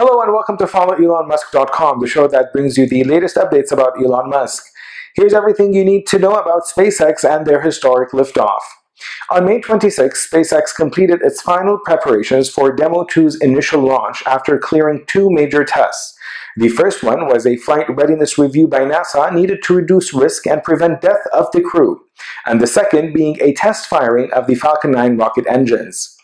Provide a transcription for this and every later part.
Hello and welcome to followelonmusk.com, the show that brings you the latest updates about Elon Musk. Here's everything you need to know about SpaceX and their historic liftoff. On May 26, SpaceX completed its final preparations for Demo 2's initial launch after clearing two major tests. The first one was a flight readiness review by NASA needed to reduce risk and prevent death of the crew, and the second being a test firing of the Falcon 9 rocket engines.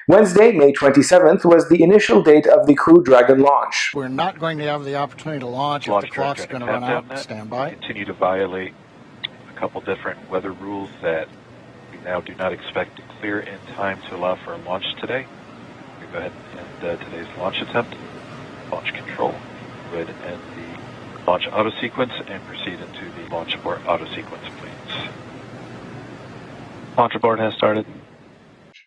Wednesday, May 27th, was the initial date of the Crew Dragon launch. We're not going to have the opportunity to launch if the clock's going to run out. Stand by. Continue to violate a couple different weather rules that we now do not expect to clear in time to allow for a launch today. We go ahead and end today's launch attempt. Launch control would end the launch auto sequence and proceed into the launch abort auto sequence, please. Launch abort has started.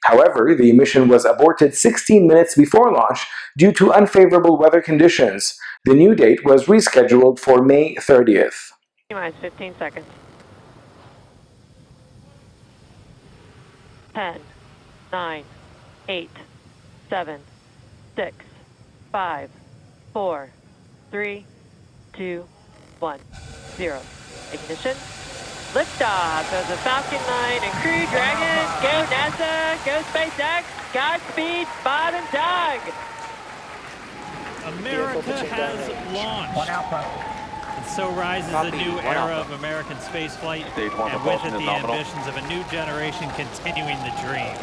However, the mission was aborted 16 minutes before launch due to unfavorable weather conditions. The new date was rescheduled for May 30th. Minus 15 seconds. 10, 9, 8, 7, 6, 5, 4, 3, 2, 1, 0. Ignition. Liftoff of the Falcon 9 and Crew Dragon. Go NASA, go SpaceX, Godspeed, Bob and Doug. America has launched. And so rises a new era of American spaceflight, and with it the ambitions of a new generation continuing the dream.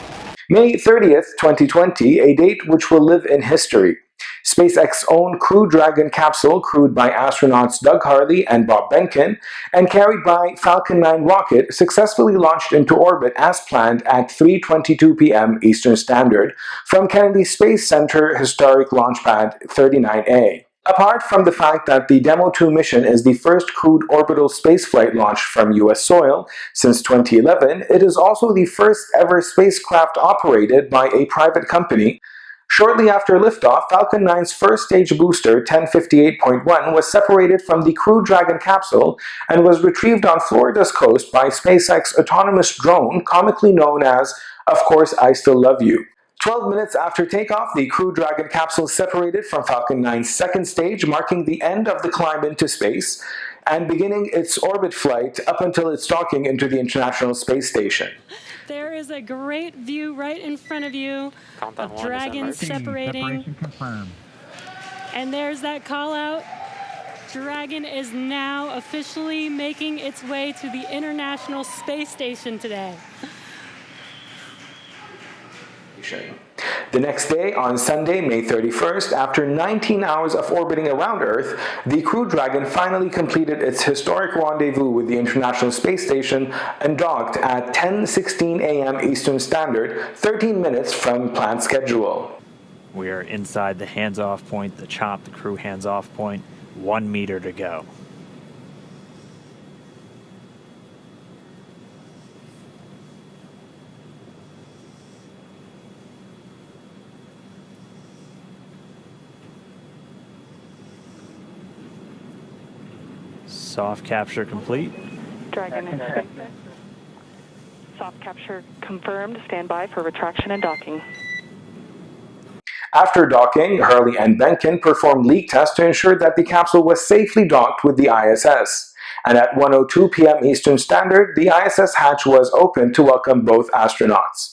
May 30th, 2020, a date which will live in history. SpaceX's own Crew Dragon capsule, crewed by astronauts Doug Hurley and Bob Behnken, and carried by Falcon 9 rocket, successfully launched into orbit as planned at 3:22 p.m. Eastern Standard from Kennedy Space Center Historic Launch Pad 39A. Apart from the fact that the Demo 2 mission is the first crewed orbital spaceflight launch from U.S. soil since 2011, it is also the first ever spacecraft operated by a private company. Shortly after liftoff, Falcon 9's first stage booster, 1058.1, was separated from the Crew Dragon capsule and was retrieved on Florida's coast by SpaceX autonomous drone, comically known as, Of Course I Still Love You. 12 minutes after takeoff, the Crew Dragon capsule separated from Falcon 9's second stage, marking the end of the climb into space and beginning its orbit flight up until its docking into the International Space Station. There is a great view right in front of you of dragons separating. And there's that call out. Dragon is now officially making its way to the International Space Station today. The next day, on Sunday, May 31st, after 19 hours of orbiting around Earth, the Crew Dragon finally completed its historic rendezvous with the International Space Station and docked at 10:16 a.m. Eastern Standard, 13 minutes from planned schedule. We are inside the hands-off point, the chop, the crew hands-off point, 1 meter to go. Soft capture complete. Dragon is soft capture confirmed. Stand by for retraction and docking. After docking, Hurley and Behnken performed leak tests to ensure that the capsule was safely docked with the ISS. And at 1:02 p.m. Eastern Standard, the ISS hatch was open to welcome both astronauts.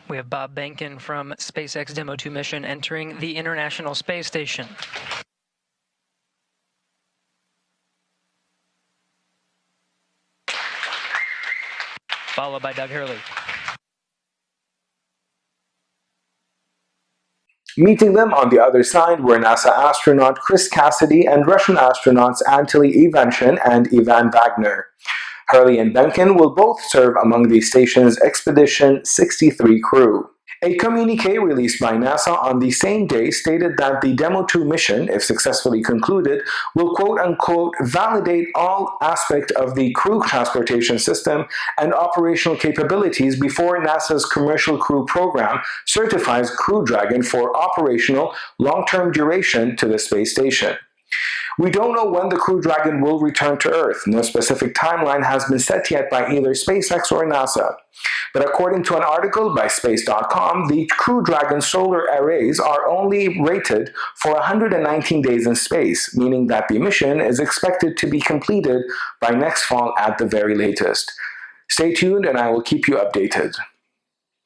We have Bob Behnken from SpaceX Demo 2 mission entering the International Space Station. Followed by Doug Hurley. Meeting them on the other side were NASA astronaut Chris Cassidy and Russian astronauts Anatoly Ivanchin and Ivan Wagner. Hurley and Behnken will both serve among the station's Expedition 63 crew. A communique released by NASA on the same day stated that the Demo 2 mission, if successfully concluded, will quote-unquote validate all aspects of the crew transportation system and operational capabilities before NASA's Commercial Crew Program certifies Crew Dragon for operational long-term duration to the space station. We don't know when the Crew Dragon will return to Earth. No specific timeline has been set yet by either SpaceX or NASA. But according to an article by Space.com, the Crew Dragon solar arrays are only rated for 119 days in space, meaning that the mission is expected to be completed by next fall at the very latest. Stay tuned and I will keep you updated.